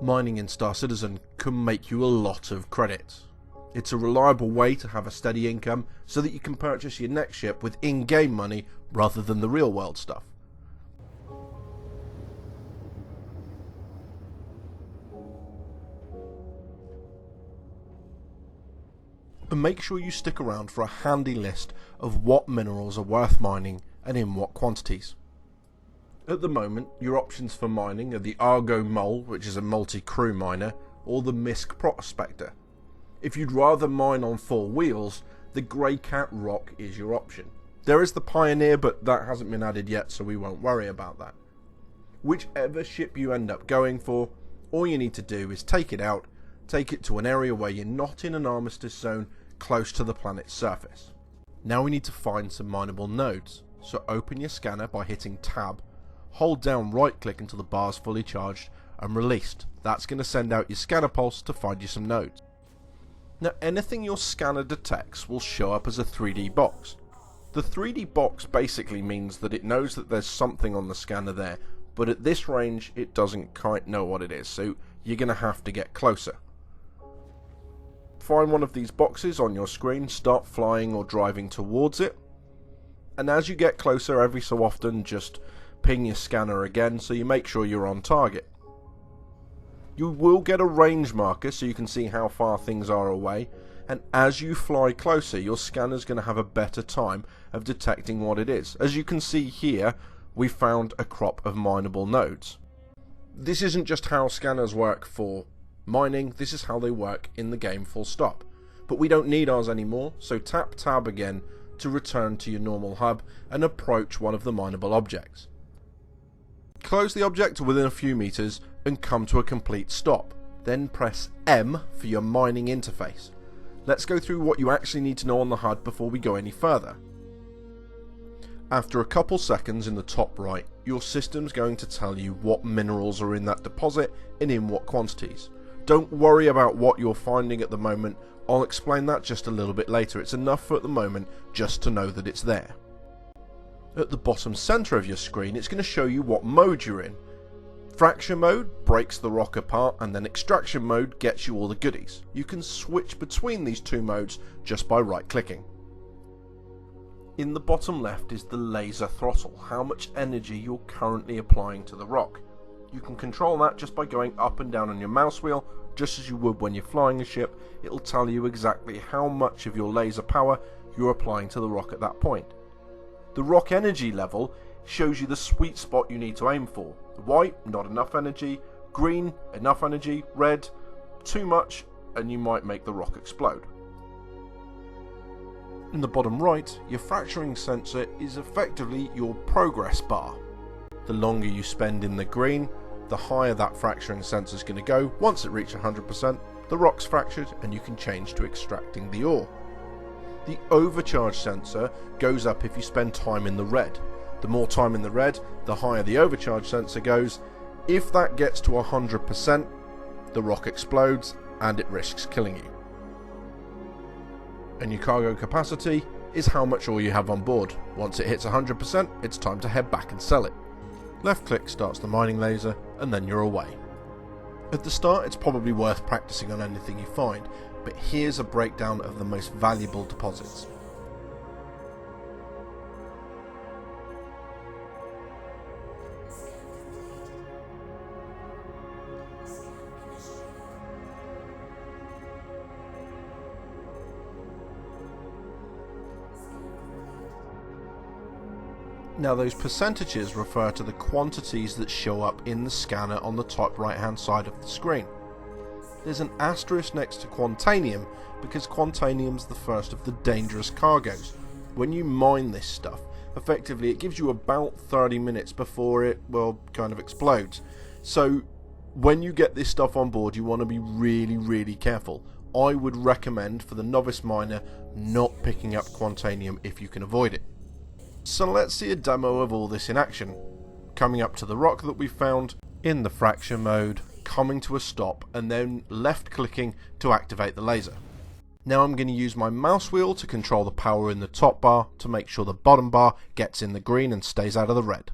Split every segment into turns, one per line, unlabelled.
Mining in Star Citizen can make you a lot of credits. It's a reliable way to have a steady income so that you can purchase your next ship with in-game money rather than the real world stuff. And make sure you stick around for a handy list of what minerals are worth mining and in what quantities. At the moment, your options for mining are the Argo Mole, which is a multi-crew miner, or the Misk Prospector. If you'd rather mine on 4 wheels, the Grey Cat Rock is your option. There is the Pioneer, but that hasn't been added yet, so we won't worry about that. Whichever ship you end up going for, all you need to do is take it out, take it to an area where you're not in an armistice zone close to the planet's surface. Now we need to find some mineable nodes, so open your scanner by hitting Tab, hold down right click until the bar is fully charged and released. That's going to send out your scanner pulse to find you some nodes. Now anything your scanner detects will show up as a 3D box. The 3D box basically means that it knows that there's something on the scanner there, but at this range it doesn't quite know what it is, so you're going to have to get closer. Find one of these boxes on your screen, start flying or driving towards it, and as you get closer every so often just ping your scanner again so you make sure you're on target. You will get a range marker so you can see how far things are away, and as you fly closer your scanner's going to have a better time of detecting what it is. As you can see here, we found a crop of mineable nodes. This isn't just how scanners work for mining, this is how they work in the game full stop. But we don't need ours anymore, so tap Tab again to return to your normal hub and approach one of the mineable objects. Close the object to within a few meters and come to a complete stop. Then press M for your mining interface. Let's go through what you actually need to know on the HUD before we go any further. After a couple seconds in the top right, your system's going to tell you what minerals are in that deposit and in what quantities. Don't worry about what you're finding at the moment, I'll explain that just a little bit later. It's enough for at the moment just to know that it's there. At the bottom centre of your screen, it's going to show you what mode you're in. Fracture mode breaks the rock apart, and then extraction mode gets you all the goodies. You can switch between these two modes just by right clicking. In the bottom left is the laser throttle, how much energy you're currently applying to the rock. You can control that just by going up and down on your mouse wheel, just as you would when you're flying a ship. It'll tell you exactly how much of your laser power you're applying to the rock at that point. The rock energy level shows you the sweet spot you need to aim for. White, not enough energy. Green, enough energy. Red, too much, and you might make the rock explode. In the bottom right, your fracturing sensor is effectively your progress bar. The longer you spend in the green, the higher that fracturing sensor is going to go. Once it reaches 100%, the rock's fractured and you can change to extracting the ore. The overcharge sensor goes up if you spend time in the red. The more time in the red, the higher the overcharge sensor goes. If that gets to 100%, the rock explodes and it risks killing you. And your cargo capacity is how much ore you have on board. Once it hits 100%, it's time to head back and sell it. Left click starts the mining laser, and then you're away. At the start, it's probably worth practicing on anything you find, but here's a breakdown of the most valuable deposits. Now those percentages refer to the quantities that show up in the scanner on the top right hand side of the screen. There's an asterisk next to Quantanium because Quantanium's the first of the dangerous cargoes. When you mine this stuff, effectively it gives you about 30 minutes before it, well, kind of explodes. So when you get this stuff on board, you want to be really careful. I would recommend for the novice miner not picking up Quantanium if you can avoid it. So let's see a demo of all this in action. Coming up to the rock that we found, in the fracture mode, coming to a stop, and then left clicking to activate the laser. Now I'm going to use my mouse wheel to control the power in the top bar to make sure the bottom bar gets in the green and stays out of the red.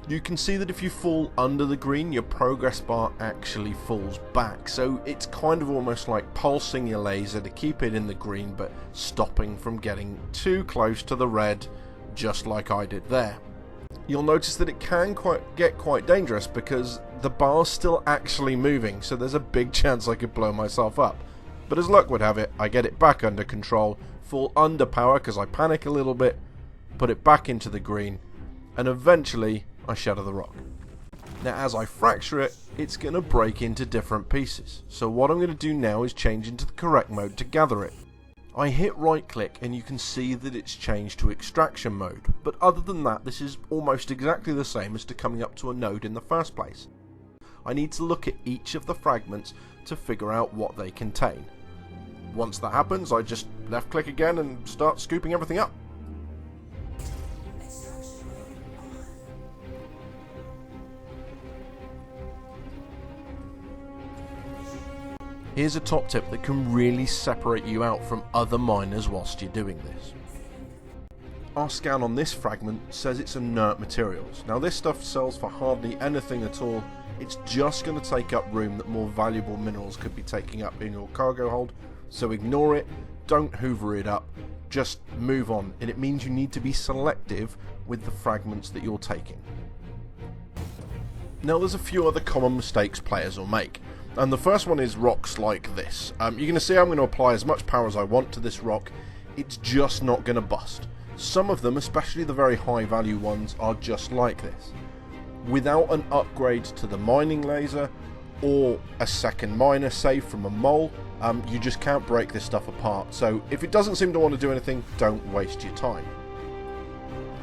You can see that if you fall under the green, your progress bar actually falls back, so it's kind of almost like pulsing your laser to keep it in the green but stopping from getting too close to the red, just like I did there. You'll notice that it can get quite dangerous because the bar's still actually moving, so there's a big chance I could blow myself up. But as luck would have it, I get it back under control, fall under power because I panic a little bit, put it back into the green, and eventually I shatter the rock. Now as I fracture it, it's going to break into different pieces, so what I'm going to do now is change into the correct mode to gather it. I hit right click and you can see that it's changed to extraction mode, but other than that this is almost exactly the same as to coming up to a node in the first place. I need to look at each of the fragments to figure out what they contain. Once that happens, I just left click again and start scooping everything up. Here's a top tip that can really separate you out from other miners whilst you're doing this. Our scan on this fragment says it's inert materials. Now this stuff sells for hardly anything at all, it's just going to take up room that more valuable minerals could be taking up in your cargo hold, so ignore it, don't hoover it up, just move on, and it means you need to be selective with the fragments that you're taking. Now there's a few other common mistakes players will make. And the first one is rocks like this. You're going to see I'm going to apply as much power as I want to this rock. It's just not going to bust. Some of them, especially the very high value ones, are just like this. Without an upgrade to the mining laser or a second miner saved from a mole, you just can't break this stuff apart. So if it doesn't seem to want to do anything, don't waste your time.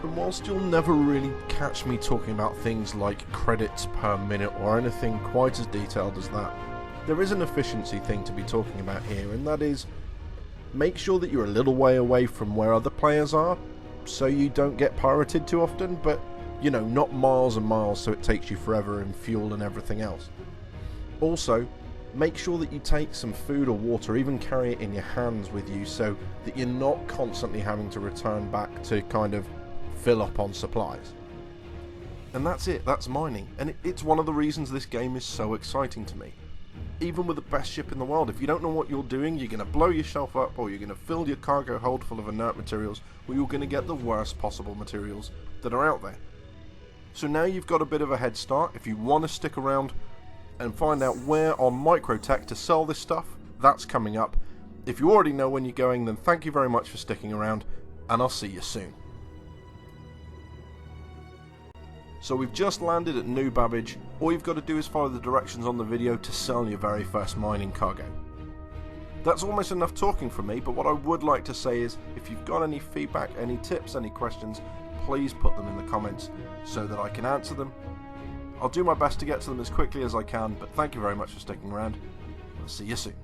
And whilst you'll never really catch me talking about things like credits per minute or anything quite as detailed as that, there is an efficiency thing to be talking about here, and that is make sure that you're a little way away from where other players are so you don't get pirated too often, but you know, not miles and miles so it takes you forever in fuel and everything else. Also, make sure that you take some food or water, even carry it in your hands with you so that you're not constantly having to return back to kind of fill up on supplies. And that's it, that's mining, and it's one of the reasons this game is so exciting to me. Even with the best ship in the world, if you don't know what you're doing, you're going to blow yourself up, or you're going to fill your cargo hold full of inert materials, or you're going to get the worst possible materials that are out there. So now you've got a bit of a head start. If you want to stick around and find out where on Microtech to sell this stuff, that's coming up. If you already know when you're going, then thank you very much for sticking around, and I'll see you soon. So we've just landed at New Babbage. All you've got to do is follow the directions on the video to sell your very first mining cargo. That's almost enough talking from me, but what I would like to say is if you've got any feedback, any tips, any questions, please put them in the comments so that I can answer them. I'll do my best to get to them as quickly as I can, but thank you very much for sticking around. I'll see you soon.